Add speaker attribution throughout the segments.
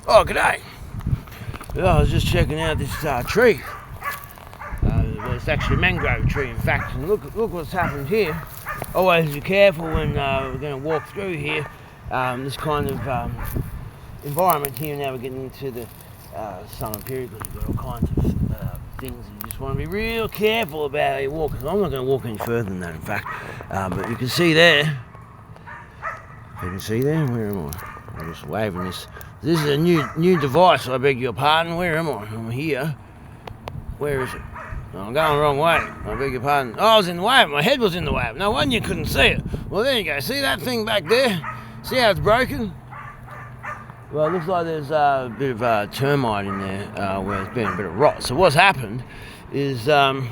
Speaker 1: Oh, g'day. Yeah, I was just checking out this tree. Well, it's actually a mangrove tree, in fact. And look what's happened here. Always be careful when we're going to walk through here. This kind of environment here. Now we're getting into the summer period because we've got all kinds of things. You just want to be real careful about how you walk. I'm not going to walk any further than that, in fact. But you can see there. You can see there. Where am I? I'm just waving this. This is a new device, I beg your pardon. Where am I? I'm here. Where is it? Oh, I'm going the wrong way. I beg your pardon. Oh, I was in the way. My head was in the way. No wonder you couldn't see it. Well, there you go. See that thing back there? See how it's broken? Well, it looks like there's a bit of termite in there where there's been a bit of rot. So what's happened is, a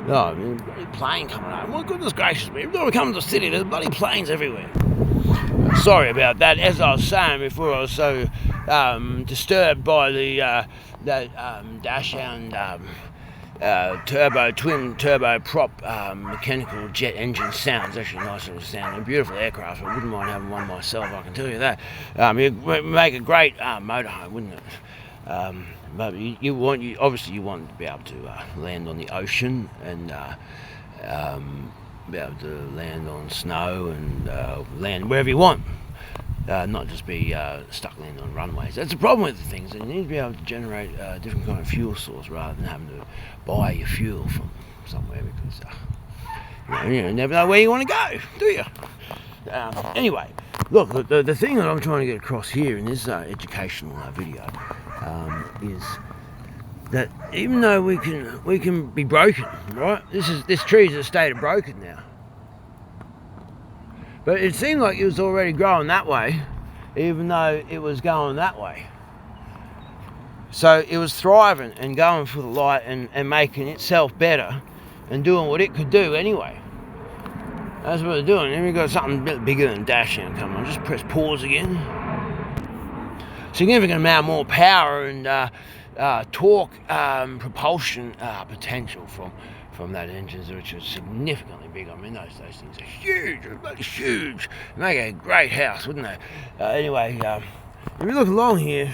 Speaker 1: bloody plane coming over. My goodness gracious me. Every time we come to the city, there's bloody planes everywhere. Sorry about that. As I was saying before, I was so disturbed by the Dachshund twin turbo prop mechanical jet engine sound. It's actually a nice little sound. A beautiful aircraft. I wouldn't mind having one myself, I can tell you that. It'd make a great motorhome, wouldn't it? But you want to be able to land on the ocean and be able to land on snow and land wherever you want. Not just be stuck landing on runways. That's the problem with the things. You need to be able to generate a different kind of fuel source rather than having to buy your fuel from somewhere because you never know where you want to go, do you? Anyway, look, the thing that I'm trying to get across here in this educational video is that even though we can be broken, right? This tree is in a state of broken now. But it seemed like it was already growing that way, even though it was going that way. So it was thriving and going for the light and making itself better and doing what it could do anyway. That's what it's doing. Then we've got something a bit bigger than Dachshund coming on. Just press pause again. Significant amount more power and torque propulsion potential from that engine, which is significantly big. I mean, those things are huge, bloody huge. Make a great house, wouldn't they? Anyway, if you look along here,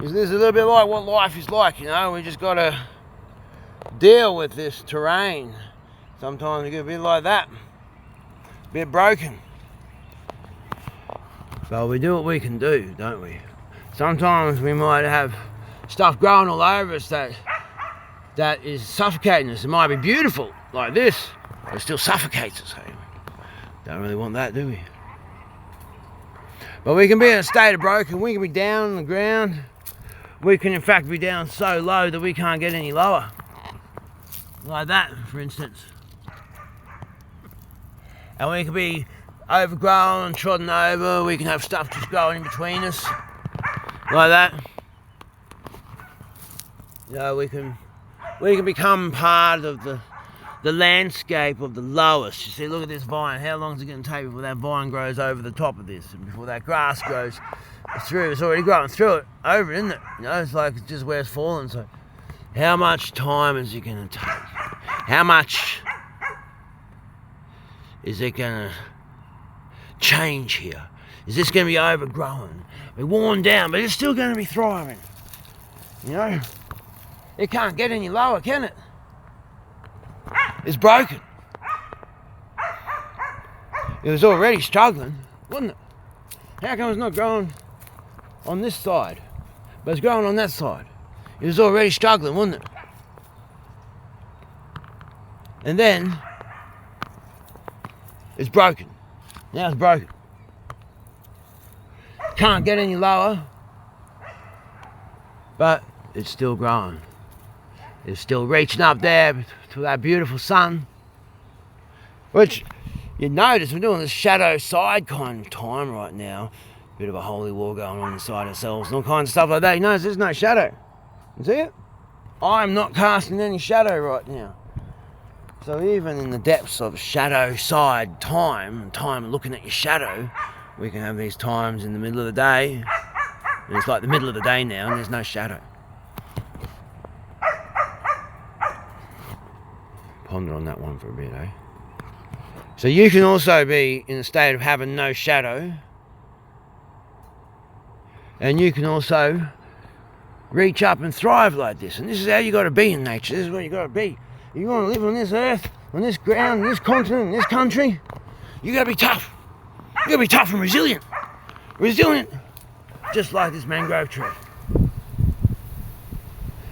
Speaker 1: this is a little bit like what life is like, you know. We just got to deal with this terrain. Sometimes we get a bit like that, a bit broken. But we do what we can do, don't we? Sometimes we might have stuff growing all over us that is suffocating us. It might be beautiful like this, but it still suffocates us. Hey? Don't really want that, do we? But we can be in a state of broken. We can be down on the ground. We can in fact be down so low that we can't get any lower. Like that, for instance. And we can be overgrown, trodden over. We can have stuff just growing in between us. Like that. You know, we can become part of the landscape of the lowest. You see, look at this vine. How long is it going to take before that vine grows over the top of this and before that grass grows through? It's already growing through it, over it, isn't it? You know, it's like it's just where it's fallen. So how much time is it going to take? How much is it going to change here? Is this going to be overgrown, be worn down, but it's still going to be thriving? You know? It can't get any lower, can it? It's broken. It was already struggling, wasn't it? How come it's not growing on this side, but it's growing on that side? It was already struggling, wasn't it? And then it's broken. Now it's broken. Can't get any lower, but it's still growing. It's still reaching up there to that beautiful sun, which you notice we're doing this shadow side kind of time right now. Bit of a holy war going on inside ourselves and all kinds of stuff like that. You notice there's no shadow. You see it? I'm not casting any shadow right now. So even in the depths of shadow side time looking at your shadow, we can have these times in the middle of the day. And it's like the middle of the day now and there's no shadow. Ponder on that one for a bit, eh? So you can also be in a state of having no shadow And you can also reach up and thrive like this. And this is how you got to be in nature. This is what you got to be. If you want to live on this earth, on this ground, on this continent, in this country, you got to be tough. You got to be tough and resilient. Resilient, just like this mangrove tree.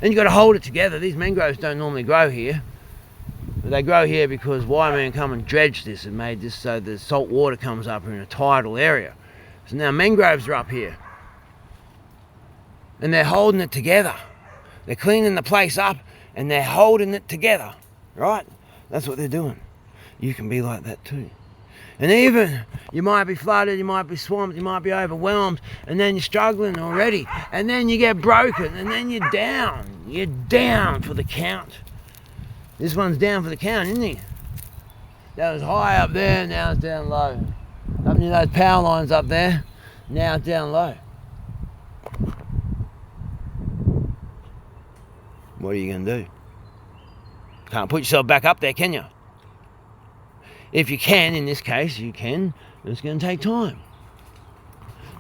Speaker 1: And you got to hold it together. These mangroves don't normally grow here. But they grow here because Wireman come and dredged this and made this so the salt water comes up in a tidal area. So now mangroves are up here. And they're holding it together. They're cleaning the place up and they're holding it together. Right? That's what they're doing. You can be like that too. And even you might be flooded, you might be swamped, you might be overwhelmed, and then you're struggling already, and then you get broken, and then you're down. You're down for the count. This one's down for the count, isn't he? That was high up there, now it's down low. Up near those power lines up there, now it's down low. What are you going to do? Can't put yourself back up there, can you? If you can, in this case, you can, but it's going to take time.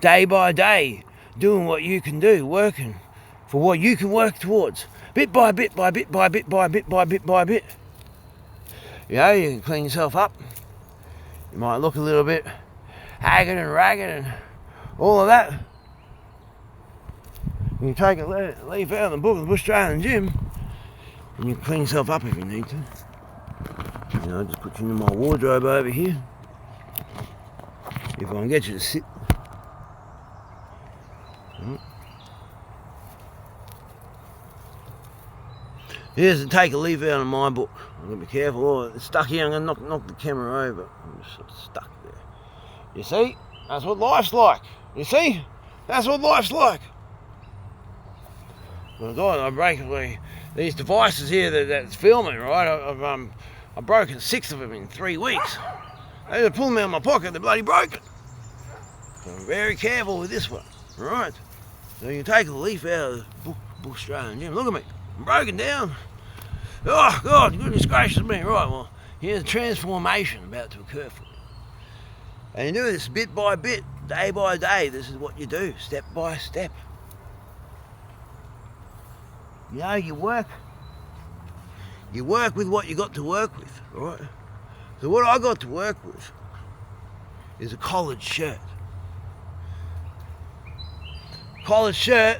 Speaker 1: Day by day, doing what you can do, working for what you can work towards. Bit by bit by bit by bit by bit by bit by bit. You know, you can clean yourself up. You might look a little bit haggard and ragged and all of that. You can take a leaf out of the book of the Bushtralian Jim and you can clean yourself up if you need to. You know, just put you in my wardrobe over here. If I can get you to sit. Here's to take a leaf out of my book. I'm going to be careful. Oh, it's stuck here. I'm going to knock the camera over. I'm just sort of stuck there. You see? That's what life's like. You see? That's what life's like. Well, God, I basically, these devices here that's filming, right? I've broken 6 of them in 3 weeks. They just pull them out of my pocket, they're bloody broken. So I'm very careful with this one, right? So you take a leaf out of the Bushtralian Jim. Look at me, I'm broken down. Oh God, goodness gracious me. Right, well, here's a transformation about to occur for you. And you do this bit by bit, day by day. This is what you do, step by step. You know, you work with what you got to work with, right? So what I got to work with is a collared shirt. Collared shirt,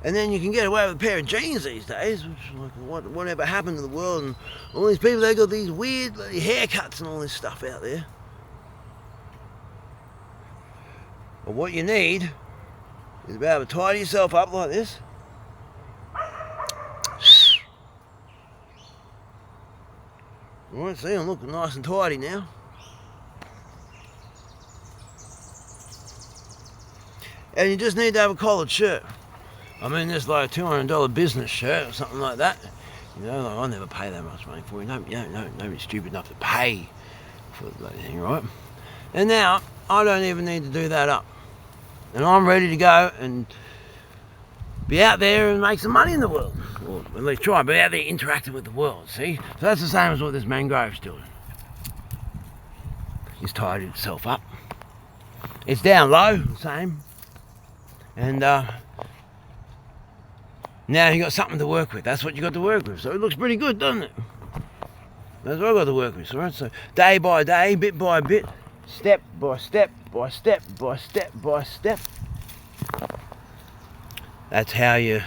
Speaker 1: and then you can get away with a pair of jeans these days, which is like whatever happened to the world, and all these people, they got these weird bloody haircuts and all this stuff out there. But what you need is to be able to tidy yourself up like this. Alright, see, I'm looking nice and tidy now. And you just need to have a collared shirt. I mean, this like a $200 business shirt or something like that. You know, like, I'll never pay that much money for it. Nobody's stupid enough to pay for the bloody thing, right? And now, I don't even need to do that up. And I'm ready to go and be out there and make some money in the world. Or at least try, but out there interacting with the world, see? So that's the same as what this mangrove's doing. It's tidied itself up. It's down low, same. And now you got something to work with. That's what you got to work with. So it looks pretty good, doesn't it? That's what I got to work with, right? So day by day, bit by bit, step by step by step by step by step. That's how you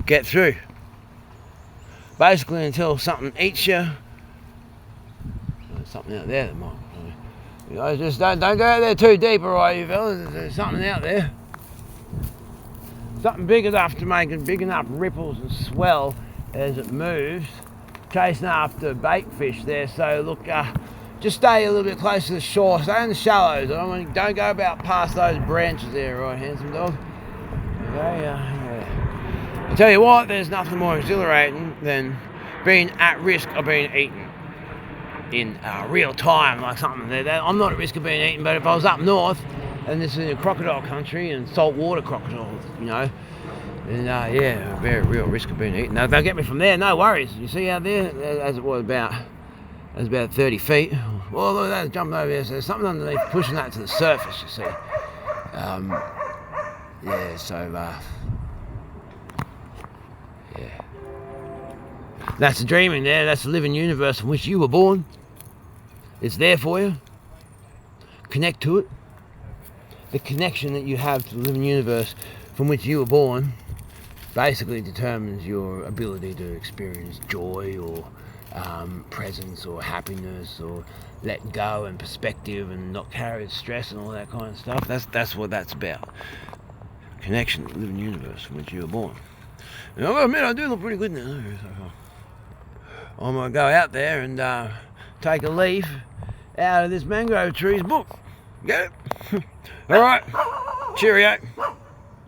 Speaker 1: get through. Basically until something eats you. There's something out there that might. You guys just don't go out there too deep, alright, you fellas. There's something out there. Something big enough to make it big enough ripples and swell as it moves. Chasing after bait fish there. So look, just stay a little bit closer to the shore. Stay in the shallows. Don't go about past those branches there, right, handsome dog. Okay, yeah. I tell you what, there's nothing more exhilarating than being at risk of being eaten in real time, like something there. I'm not at risk of being eaten, but if I was up north and this is in crocodile country and saltwater crocodiles, you know, and yeah, very real risk of being eaten. Now, if they'll get me from there, no worries. You see out there, as it was about 30 feet. Well, look at that, jumping over there. So there's something underneath pushing that to the surface, you see. Yeah, so, yeah. That's the dreaming there. That's the living universe in which you were born. It's there for you. Connect to it. The connection that you have to the living universe from which you were born basically determines your ability to experience joy or presence or happiness or letting go and perspective and not carry stress and all that kind of stuff. That's what that's about. Connection to the living universe from which you were born. And I've got to admit, I do look pretty good now. I'm going to go out there and take a leaf out of this mangrove tree's book. Get it? All right. Cheerio.